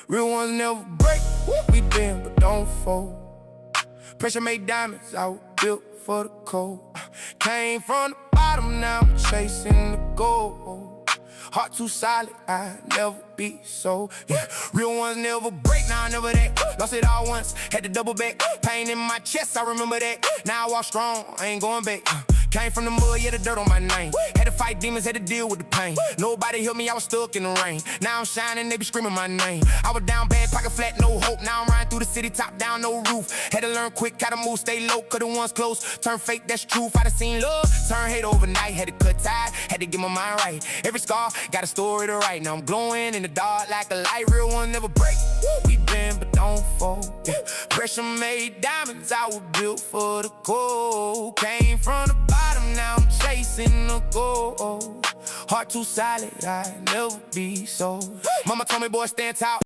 Real ones never break, we bend but don't fold. Pressure made diamonds, I was built for the cold. Came from the bottom, now I'm chasing the gold. Heart too solid, I never be so. Yeah, real ones never break, now I never that. Lost it all once, had to double back. Pain in my chest, I remember that. Now I walk strong, I ain't going back. Came from the mud, yeah, the dirt on my name. Had to fight demons, had to deal with the pain. Nobody helped me, I was stuck in the rain. Now I'm shining, they be screaming my name. I was down bad, pocket flat, no hope. Now I'm riding through the city, top down, no roof. Had to learn quick how to move, stay low, cause the ones close turn fake, that's truth. I done seen love, turn hate overnight. Had to cut ties, had to get my mind right. Every scar, got a story to write. Now I'm glowing in the dark like a light. Real one never break, we bend but don't fold. Yeah. Pressure made diamonds, I was built for the cold. Came from the bottom, now I'm chasing the goal. Heart too solid, I never be so. Mama told me, boy, stand tall.